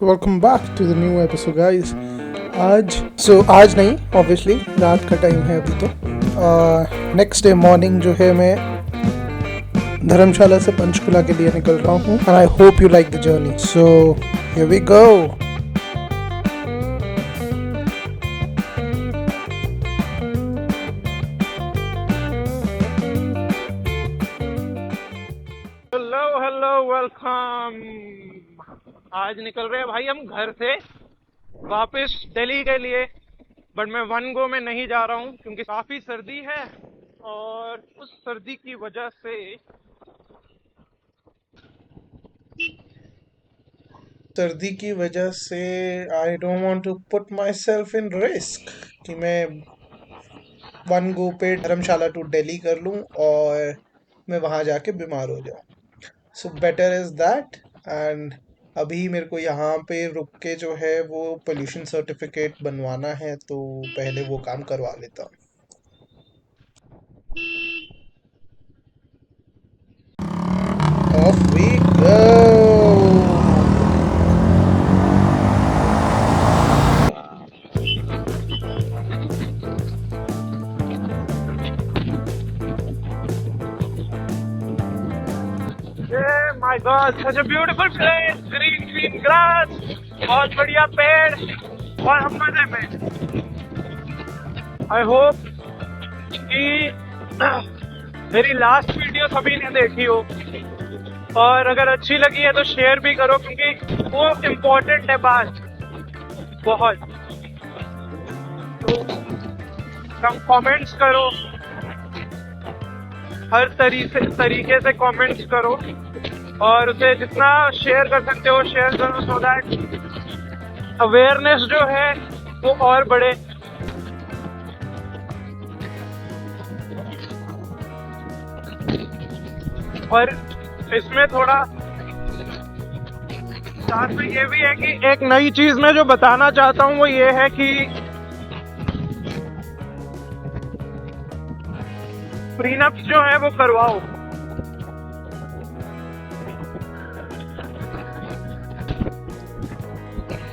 Welcome back to the new episode guys. आज नहीं, obviously रात का टाइम है अभी तो। नेक्स्ट डे मॉर्निंग जो है मैं धर्मशाला से पंचकुला के लिए निकल रहा हूँ and I hope you like the journey. So here we go. Hello hello, welcome. आज निकल रहे हैं भाई हम घर से वापस दिल्ली के लिए। बट मैं वन गो में नहीं जा रहा हूँ क्योंकि काफ़ी सर्दी है और उस सर्दी की वजह से I don't want to put myself in risk कि मैं वन गो पे धर्मशाला टू दिल्ली कर लूँ और मैं वहाँ जाके बीमार हो जाऊँ। So better is that. And अभी मेरे को यहाँ पे रुक के जो है वो पोल्यूशन सर्टिफिकेट बनवाना है, तो पहले वो काम करवा लेता हूँ। Off we go. My god, such a beautiful place, green green grass, बहुत बढ़िया पेड़ और हम मजे में। आई होप कि मेरी लास्ट वीडियो सभी ने देखी हो और अगर अच्छी लगी है तो शेयर भी करो क्योंकि वो इम्पोर्टेंट है बात बहुत। तो कम कमेंट्स करो, हर तरीके से कमेंट्स करो और उसे जितना शेयर कर सकते हो शेयर करो, सो दैट अवेयरनेस जो है वो और बढ़े। और इसमें थोड़ा साथ में ये भी है कि एक नई चीज मैं जो बताना चाहता हूँ वो ये है कि प्रीनप्स जो है वो करवाओ।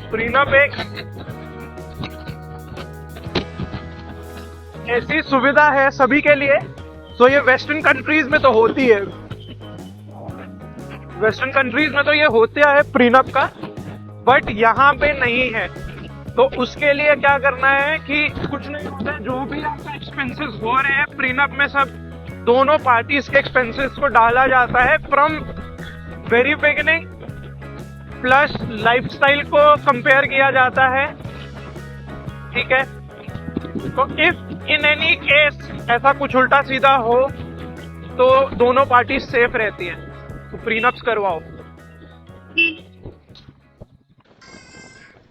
प्रीनप एक ऐसी सुविधा है सभी के लिए। तो ये वेस्टर्न कंट्रीज में तो होती है, वेस्टर्न कंट्रीज में तो ये होता है प्रीनप का, बट यहाँ पे नहीं है। तो उसके लिए क्या करना है कि कुछ नहीं होता है, जो भी आपका एक्सपेंसेस हो रहे हैं प्रीनप में सब दोनों पार्टीज के एक्सपेंसेस को डाला जाता है from very beginning, plus lifestyle को कंपेयर किया जाता है। ठीक है, तो इफ इन एनी केस ऐसा कुछ उल्टा सीधा हो तो दोनों पार्टी सेफ रहती हैं। तो प्रीनप्स करवाओ।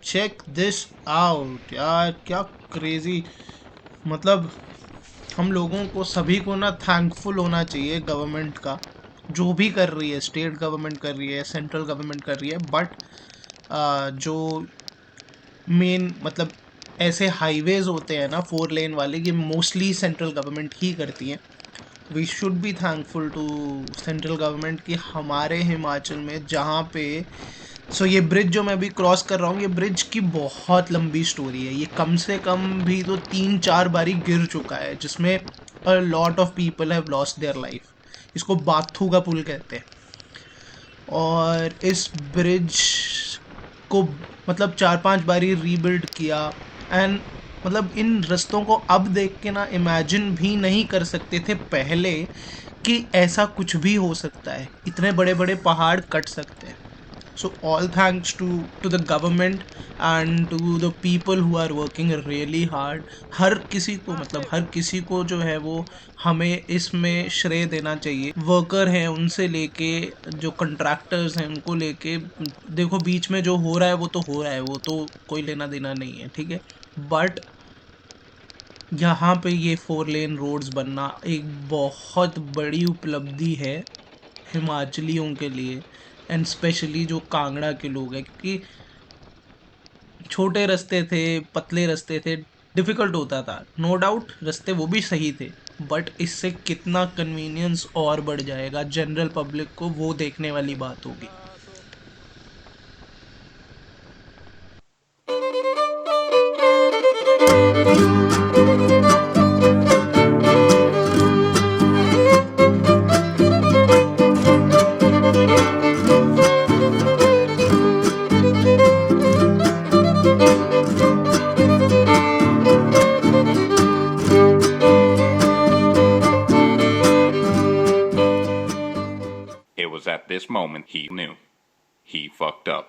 चेक दिस आउट यार, क्या क्रेजी। मतलब हम लोगों को सभी को ना थैंकफुल होना चाहिए गवर्नमेंट का, जो भी कर रही है, स्टेट गवर्नमेंट कर रही है, सेंट्रल गवर्नमेंट कर रही है, बट जो मेन मतलब ऐसे हाईवेज होते हैं ना 4 लेन वाले, ये मोस्टली सेंट्रल गवर्नमेंट ही करती है। We should be thankful to central government कि हमारे हिमाचल में जहाँ पे ये ब्रिज जो मैं अभी क्रॉस कर रहा हूँ, ये ब्रिज की बहुत लंबी स्टोरी है। ये कम से कम भी तो 3-4 बारी गिर चुका है, जिसमें a lot of people have lost their life. इसको बाथू का पुल कहते हैं। और इस ब्रिज को मतलब 4-5 बारी रीबिल्ड किया। एंड मतलब इन रास्तों को अब देख के ना इमेजिन भी नहीं कर सकते थे पहले कि ऐसा कुछ भी हो सकता है, इतने बड़े बड़े पहाड़ कट सकते हैं। So all thanks to the government and to the people who are working really hard. हर किसी को मतलब हर किसी को जो है वो हमें इसमें श्रेय देना चाहिए। वर्कर हैं उनसे लेके जो कंट्रैक्टर्स हैं उनको लेके, देखो बीच में जो हो रहा है वो तो हो रहा है, वो तो कोई लेना देना नहीं है, ठीक है। बट यहाँ पे ये 4 लेन रोड्स बनना एक बहुत बड़ी उपलब्धि है हिमाचलियों के लिए, एंड स्पेशली जो कांगड़ा के लोग हैं, क्योंकि छोटे रास्ते थे, पतले रास्ते थे, डिफ़िकल्ट होता था। नो डाउट रास्ते वो भी सही थे, बट इससे कितना कन्वीनियंस और बढ़ जाएगा जनरल पब्लिक को, वो देखने वाली बात होगी। It was at this moment he knew. He fucked up.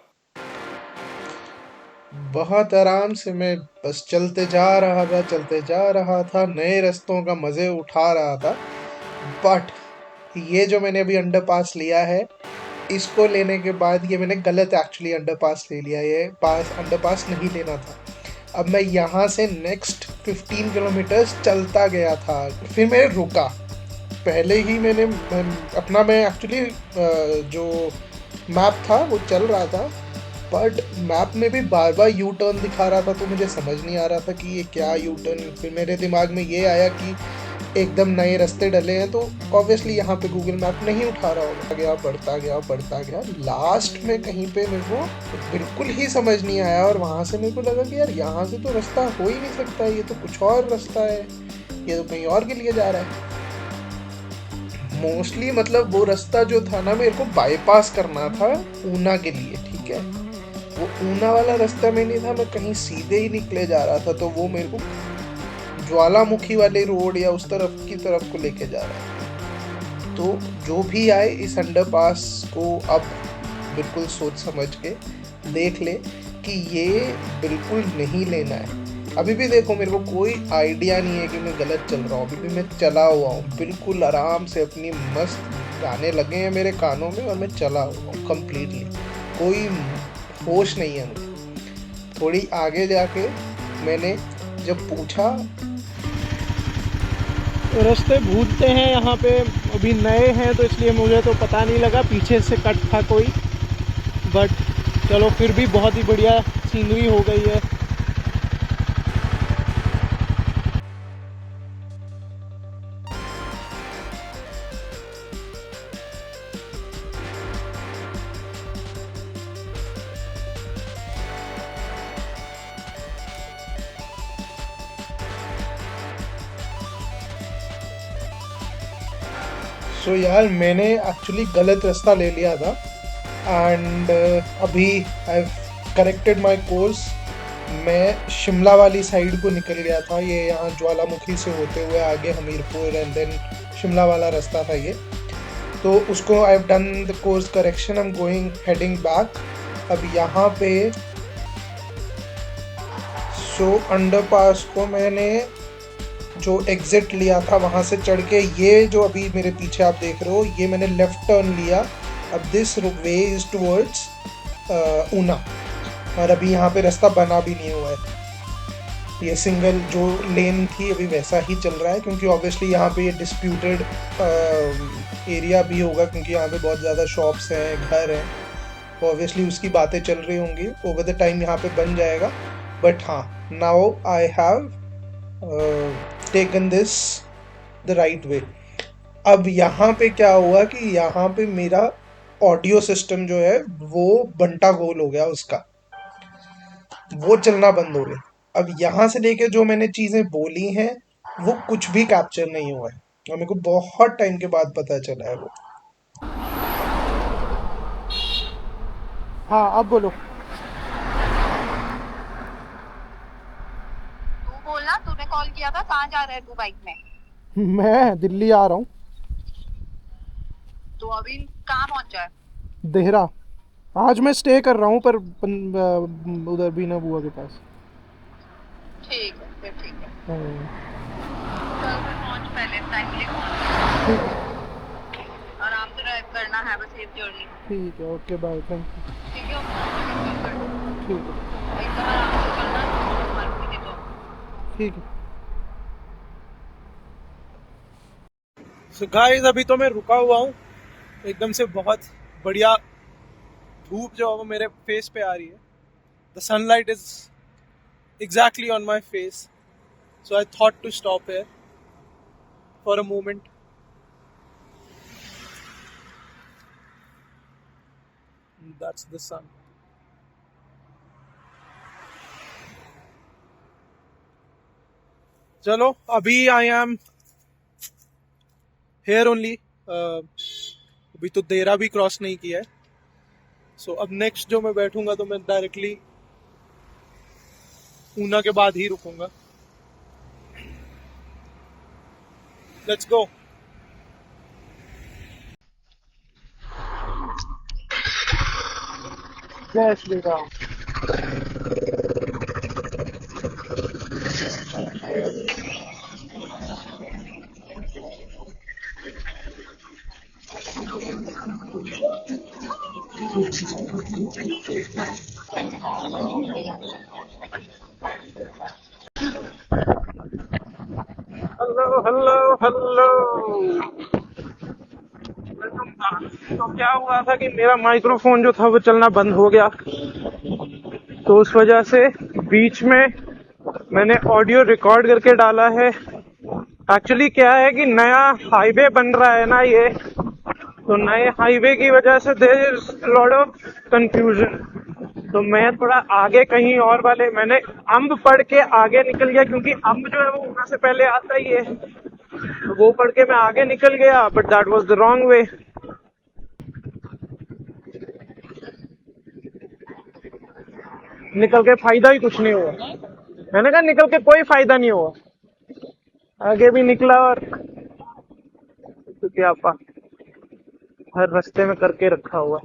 बहुत आराम से मैं बस चलते जा रहा था, नए रास्तों का मज़े उठा रहा था। बट ये जो मैंने अभी अंडरपास लिया है, इसको लेने के बाद ये मैंने गलत एक्चुअली अंडरपास ले लिया। ये पास अंडरपास नहीं लेना था। अब मैं यहाँ से नेक्स्ट 15 किलोमीटर्स चलता गया था, फिर मैं रुका। पहले ही मैं एक्चुअली जो मैप था वो चल रहा था, बट मैप में भी बार बार यू टर्न दिखा रहा था, तो मुझे समझ नहीं आ रहा था कि ये क्या यू टर्न। फिर मेरे दिमाग में ये आया कि एकदम नए रास्ते डले हैं, तो ऑब्वियसली यहाँ पे गूगल मैप नहीं उठा रहा होगा। बढ़ता गया लास्ट में कहीं पे मेरे को बिल्कुल ही समझ नहीं आया, और वहाँ से मेरे को लगा कि यार यहाँ से तो रास्ता हो ही नहीं सकता, ये तो कुछ और रास्ता है, ये तो कहीं और के लिए जा रहा है। मोस्टली मतलब वो रास्ता जो था ना, मेरे को बाईपास करना था ऊना के लिए, ठीक है। वो ऊना वाला रास्ता में नहीं था, मैं कहीं सीधे ही निकले जा रहा था, तो वो मेरे को ज्वालामुखी वाले रोड या उस तरफ की तरफ को लेके जा रहा है। तो जो भी आए इस अंडरपास को अब बिल्कुल सोच समझ के देख ले कि ये बिल्कुल नहीं लेना है। अभी भी देखो, मेरे को कोई आइडिया नहीं है कि मैं गलत चल रहा हूँ। अभी भी मैं चला हुआ हूँ बिल्कुल आराम से, अपनी मस्त गाने लगे हैं मेरे कानों में, और मैं चला हुआ हूँ कम्प्लीटली, कोई होश नहीं है मुझे। थोड़ी आगे जाके मैंने जब पूछा, रास्ते भूलते हैं यहाँ पे, अभी नए हैं तो इसलिए मुझे तो पता नहीं लगा, पीछे से कट था कोई। बट चलो, फिर भी बहुत ही बढ़िया सीनरी हो गई है। सो यार मैंने एक्चुअली गलत रास्ता ले लिया था, एंड अभी आई करेक्टेड माई कोर्स। मैं शिमला वाली साइड को निकल गया था, ये यहाँ ज्वालामुखी से होते हुए आगे हमीरपुर एंड देन शिमला वाला रास्ता था ये। तो उसको I have done the course correction, I am going heading back. अब यहाँ पे अंडरपास को मैंने जो एग्जिट लिया था वहाँ से चढ़ के, ये जो अभी मेरे पीछे आप देख रहे हो, ये मैंने लेफ्ट टर्न लिया। अब this way is towards Una, और अभी यहाँ पे रास्ता बना भी नहीं हुआ है। ये सिंगल जो लेन थी अभी वैसा ही चल रहा है, क्योंकि ऑब्वियसली यहाँ पे ये डिस्प्यूटेड एरिया भी होगा, क्योंकि यहाँ पे बहुत ज़्यादा शॉप्स हैं, घर हैं, तो ऑब्वियसली उसकी बातें चल रही होंगी। ओवर द टाइम यहाँ पे बन जाएगा। बट हाँ, now I have taken this the right way. अब यहाँ पे क्या हुआ कि यहाँ पे मेरा ऑडियो सिस्टम जो है वो बंटा गोल हो गया, उसका वो चलना बंद हो गया। अब यहाँ से लेके जो मैंने चीज़ें बोली हैं वो कुछ भी कैप्चर नहीं हुआ है, और मेरे को बहुत टाइम के बाद पता चला है वो। हाँ, अब बोलो। तू बोलना, तूने कॉल किया था, कहाँ जा रहा है तू बाइक में? मैं दिल्ली आ रहा हूँ। तो अभी कहाँ पहुंचा है? देहरा। आज मैं स्टे कर रहा हूँ, पर उधर बीना बुआ के पास। ठीक है, फिर ठीक है। हाँ, कल फिर पहुंच, पहले टाइमली पहुंच। आराम से ड्राइव करना है, बस सेफ जर्नी। ठीक है, ओके, बाय, थैंक यू। ठीक है, कॉल कर दो। ठीक है, एकदम आराम से चलना, मारुति के तो। ठीक है। सो गाइस, अभी तो मैं रुका हुआ हूँ, एकदम से बहुत बढ़िया धूप जो है वो मेरे फेस पे आ रही है। The sunlight is exactly on my face, so I thought to stop here for a moment. That's the sun. चलो अभी आई एम हेयर ओनली, अभी तो देरा भी क्रॉस नहीं किया है। सो अब नेक्स्ट जो मैं बैठूंगा तो मैं डायरेक्टली ऊना के बाद ही रुकूंगा। Let's go. जय Shri Ram. Hello hello hello. तो क्या हुआ था कि मेरा माइक्रोफोन जो था वो चलना बंद हो गया, तो उस वजह से बीच में मैंने ऑडियो रिकॉर्ड करके डाला है। एक्चुअली क्या है कि नया हाईवे बन रहा है ना ये, तो नए हाईवे की वजह से there is lot of confusion. तो मैं थोड़ा आगे कहीं और वाले, मैंने अम्ब पढ़ के आगे निकल गया, क्योंकि अम्ब जो है वो ऊना से पहले आता ही है, तो वो पढ़ के मैं आगे निकल गया, but that was the wrong way. निकल के फायदा ही कुछ नहीं हुआ। मैंने कहा निकल के कोई फायदा नहीं हुआ, आगे भी निकला और तो क्या पा हर रास्ते में करके रखा हुआ।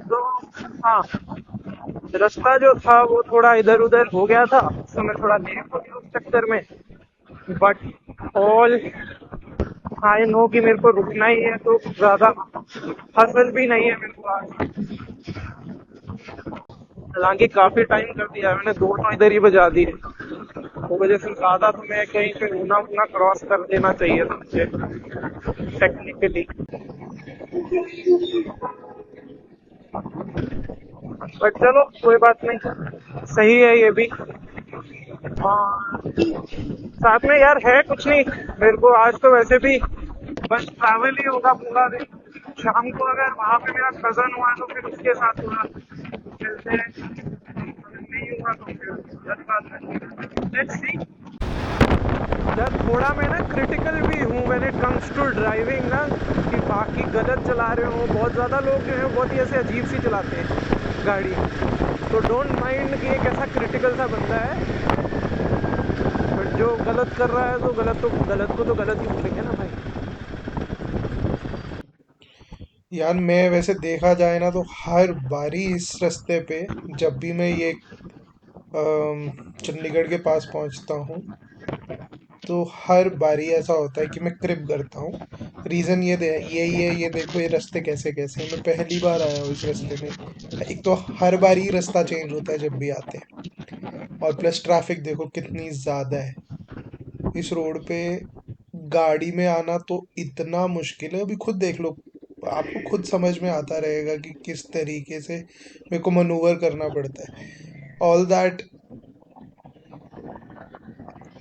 तो हाँ, रास्ता जो था वो थोड़ा इधर उधर हो गया था, तो मैं थोड़ा लेट हो गया उस चक्कर में। बट ऑल आई नो कि मेरे को रुकना ही है, तो ज्यादा हसल भी नहीं है मेरे को आज। हालांकि काफी टाइम कर दिया मैंने, 2 तो इधर ही बजा दिए, वो वजह से ज्यादा तो मैं कहीं पे ऊना क्रॉस कर देना चाहिए था मुझे टेक्निकली। बट चलो कोई बात नहीं, सही है ये भी। साथ में यार है कुछ नहीं, मेरे को आज तो वैसे भी बस ट्रैवल ही होगा पूरा दिन। शाम को अगर वहां पे मेरा कजन हुआ तो फिर उसके साथ थोड़ा चलते हैं, नहीं हुआ तो फिर लेट्स सी। यार थोड़ा मैं ना क्रिटिकल भी हूँ when it comes to driving ना, कि बाकी गलत चला रहे हो। बहुत ज़्यादा लोग जो है बहुत ही ऐसे अजीब सी चलाते हैं गाड़ी, तो डोंट माइंड कि एक ऐसा क्रिटिकल सा बंदा है, बट जो गलत कर रहा है तो गलत को तो गलत ही बोलेंगे ना भाई। यार मैं वैसे देखा जाए ना तो हर बारी इस रास्ते पे जब भी मैं ये चंडीगढ़ के पास पहुंचता हूँ तो हर बारी ऐसा होता है कि मैं क्रिप करता हूँ। रीज़न ये देखो ये रास्ते कैसे कैसे हैं। मैं पहली बार आया हूँ इस रास्ते में। एक तो हर बारी रास्ता चेंज होता है जब भी आते हैं, और प्लस ट्रैफिक देखो कितनी ज़्यादा है इस रोड पे। गाड़ी में आना तो इतना मुश्किल है, अभी खुद देख लो, आपको खुद समझ में आता रहेगा कि किस तरीके से मेरे को मनूवर करना पड़ता है। ऑल दैट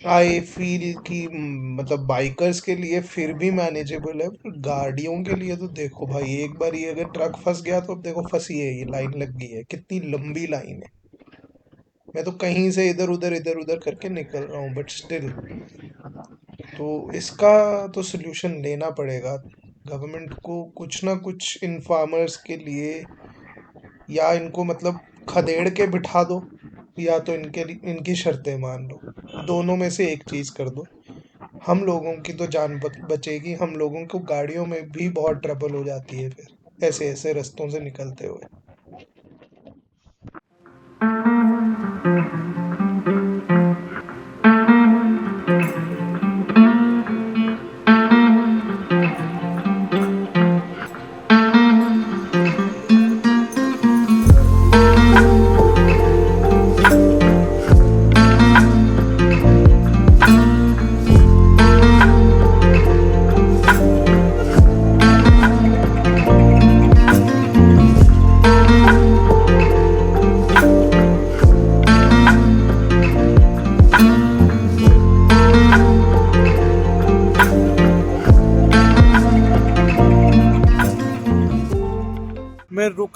आई फील कि मतलब बाइकर्स के लिए फिर भी मैनेजेबल है, पर गाड़ियों के लिए तो देखो भाई, एक बार ये अगर ट्रक फंस गया तो अब देखो फंसी है, ये लाइन लग गई है, कितनी लंबी लाइन है। मैं तो कहीं से इधर उधर करके निकल रहा हूँ, बट स्टिल तो इसका तो सोल्यूशन लेना पड़ेगा गवर्नमेंट को। कुछ ना कुछ इन फार्मर्स के लिए, या इनको मतलब खदेड़ के बिठा दो, या तो इनकी शर्तें मान लो, दोनों में से एक चीज़ कर दो। हम लोगों की तो जान बचेगी, हम लोगों को गाड़ियों में भी बहुत ट्रबल हो जाती है फिर ऐसे ऐसे रास्तों से निकलते हुए।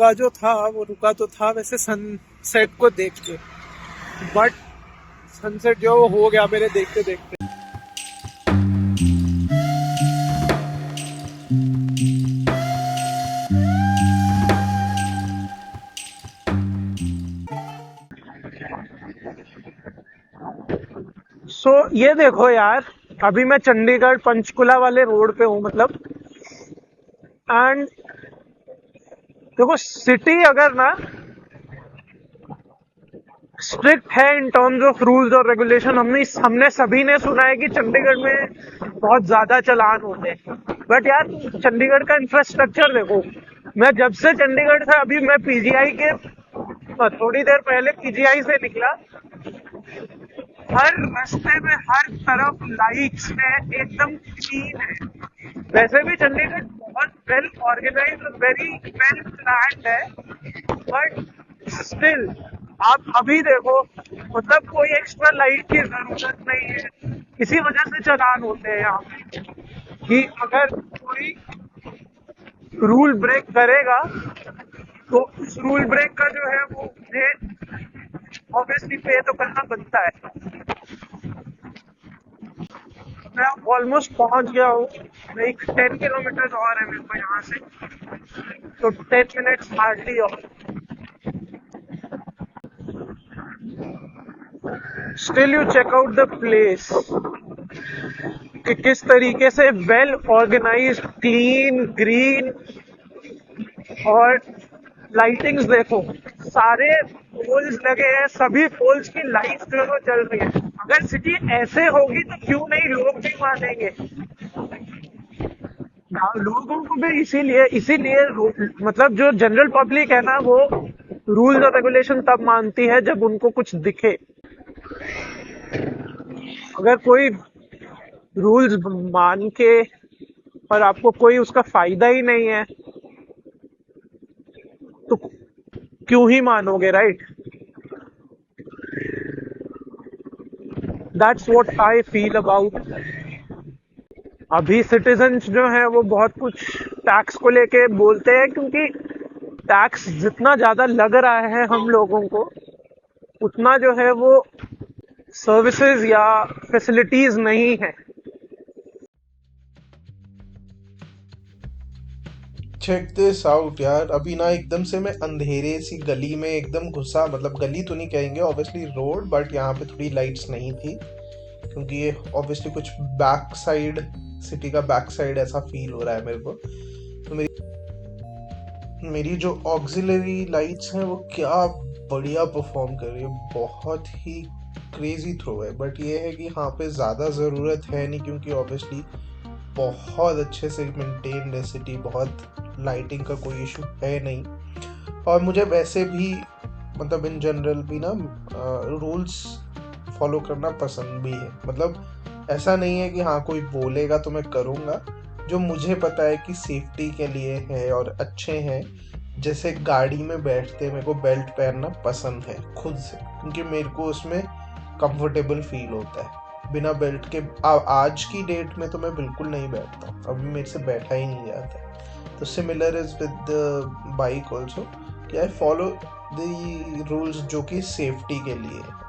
रुका जो था वो रुका तो था वैसे सनसेट को देख के, बट सनसेट जो वो हो गया मेरे देखते देखते। ये देखो यार, अभी मैं चंडीगढ़ पंचकुला वाले रोड पे हूँ मतलब, एंड देखो सिटी अगर ना स्ट्रिक्ट है इन टर्म्स ऑफ रूल्स और रेगुलेशन, हमने सभी ने सुना है कि चंडीगढ़ में बहुत ज्यादा चालान होते हैं, बट यार चंडीगढ़ का इंफ्रास्ट्रक्चर देखो। मैं जब से चंडीगढ़ से अभी मैं पीजीआई के थोड़ी देर पहले पीजीआई से निकला, हर रास्ते में हर तरफ लाइट्स है, एकदम क्लीन है। वैसे भी चंडीगढ़ बहुत वेल ऑर्गेनाइज्ड और वेरी वेल प्लान्ड है, बट स्टिल आप अभी देखो मतलब कोई एक्स्ट्रा लाइट की जरूरत नहीं है। इसी वजह से चालान होते हैं यहाँ पे कि अगर कोई रूल ब्रेक करेगा तो उस रूल ब्रेक का जो है वो ऑब्वियसली पे तो करना बनता है। मैं ऑलमोस्ट पहुंच गया हूँ, एक 10 किलोमीटर और है मेरे को यहाँ से, तो 10 मिनट्स हार्डली और। Still you check out the place कि किस तरीके से वेल ऑर्गेनाइज्ड, क्लीन, ग्रीन, और लाइटिंग्स देखो, सारे पोल्स लगे हैं, सभी पोल्स की लाइट्स जो है चल रही है। अगर सिटी ऐसे होगी तो क्यों नहीं लोग भी मानेंगे। लोगों को भी इसीलिए मतलब जो जनरल पब्लिक है ना, वो रूल्स और रेगुलेशन तब मानती है जब उनको कुछ दिखे। अगर कोई रूल्स मान के और आपको कोई उसका फायदा ही नहीं है तो क्यों ही मानोगे, right? That's what I feel about. अभी सिटीजन्स जो है वो बहुत कुछ टैक्स को लेके बोलते हैं, क्योंकि टैक्स जितना ज्यादा लग रहा है हम लोगों को, उतना जो है वो सर्विसेज या फैसिलिटीज नहीं है। चेक दिस आउट यार, अभी ना एकदम से मैं अंधेरे सी गली में एकदम घुसा, मतलब गली तो नहीं कहेंगे, ऑब्वियसली रोड, बट यहाँ पे थोड़ी लाइट्स नहीं थी क्योंकि ये ऑब्वियसली कुछ बैक साइड, सिटी का बैक साइड ऐसा फील हो रहा है मेरे को। तो मेरी जो ऑक्सिलरी लाइट्स हैं वो क्या बढ़िया परफॉर्म कर रही है, बहुत ही क्रेजी थ्रो है। बट ये है कि यहाँ पे ज़्यादा ज़रूरत है नहीं क्योंकि ऑब्वियसली बहुत अच्छे से मेंटेन्ड है सिटी, बहुत लाइटिंग का कोई इशू है नहीं। और मुझे वैसे भी मतलब इन जनरल भी ना रूल्स फॉलो करना पसंद भी है। मतलब ऐसा नहीं है कि हाँ कोई बोलेगा तो मैं करूँगा, जो मुझे पता है कि सेफ्टी के लिए है और अच्छे हैं। जैसे गाड़ी में बैठते मेरे को बेल्ट पहनना पसंद है खुद से, क्योंकि मेरे को उसमें कंफर्टेबल फील होता है। बिना बेल्ट के आज की डेट में तो मैं बिल्कुल नहीं बैठता हूँ, अभी मेरे से बैठा ही नहीं जाता। तो similar is with the bike also कि आई फॉलो द रूल्स जो कि सेफ्टी के लिए है।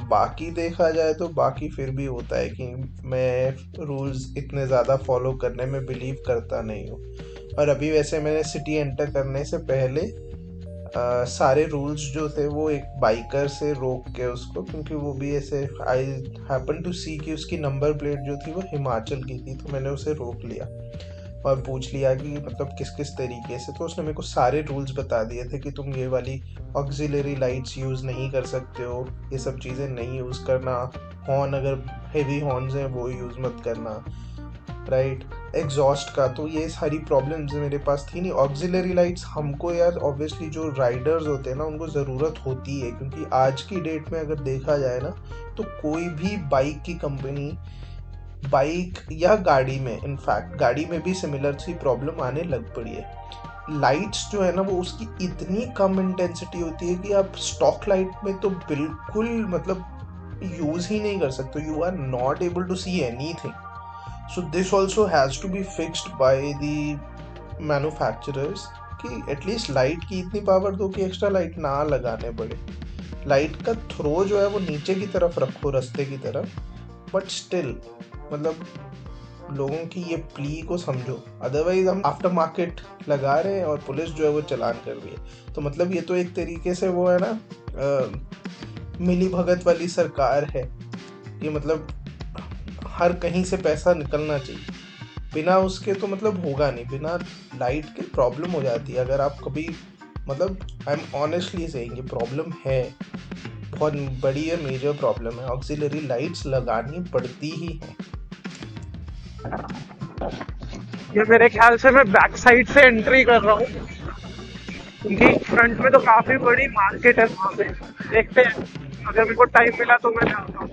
बाकी देखा जाए तो बाकी फिर भी होता है कि मैं रूल्स इतने ज़्यादा फॉलो करने में बिलीव करता नहीं हूँ। और अभी वैसे मैंने सिटी एंटर करने से पहले सारे रूल्स जो थे वो एक बाइकर से रोक के उसको, क्योंकि वो भी ऐसे आई हैपन टू सी कि उसकी नंबर प्लेट जो थी वो हिमाचल की थी, तो मैंने उसे रोक लिया और पूछ लिया कि मतलब किस किस तरीके से। तो उसने मेरे को सारे रूल्स बता दिए थे कि तुम ये वाली ऑक्सिलरी लाइट्स यूज़ नहीं कर सकते हो, ये सब चीज़ें नहीं यूज़ करना, हॉर्न अगर हेवी हॉर्न्स हैं वो यूज़ मत करना, राइट, एग्जॉस्ट का। तो ये सारी प्रॉब्लम्स मेरे पास थी नहीं। ऑक्सिलरी लाइट्स हमको यार ऑब्वियसली जो राइडर्स होते हैं ना उनको ज़रूरत होती है, क्योंकि आज की डेट में अगर देखा जाए ना तो कोई भी बाइक की कंपनी, बाइक या गाड़ी में, इनफैक्ट गाड़ी में भी सिमिलर सी प्रॉब्लम आने लग पड़ी है। लाइट्स जो है ना वो उसकी इतनी कम इंटेंसिटी होती है कि आप स्टॉक लाइट में तो बिल्कुल मतलब यूज़ ही नहीं कर सकते, you are not able to see anything. So this also has to be fixed by the manufacturers कि एटलीस्ट लाइट की इतनी पावर दो कि एक्स्ट्रा लाइट ना लगाने पड़े। लाइट का थ्रो जो है वो नीचे की तरफ रखो, रास्ते की तरफ, बट स्टिल मतलब लोगों की ये प्ली को समझो। अदरवाइज हम आफ्टर मार्केट लगा रहे हैं और पुलिस जो है वो चालान कर रही है। तो मतलब ये तो एक तरीके से वो है ना, मिली भगत वाली सरकार है कि मतलब हर कहीं से पैसा निकलना चाहिए, बिना उसके तो मतलब होगा नहीं। बिना लाइट के प्रॉब्लम हो जाती है। अगर आप कभी मतलब आई एम ऑनेस्टली सेइंग, ये प्रॉब्लम है, बहुत बड़ी है, मेजर प्रॉब्लम है। ऑक्सिलरी लाइट्स लगानी पड़ती ही हैं। ये मेरे ख्याल से मैं बैक साइड से एंट्री कर रहा हूँ, क्योंकि फ्रंट में तो काफी बड़ी मार्केट है वहाँ पे। देखते हैं, अगर मेरे को टाइम मिला तो मैं जाता हूँ।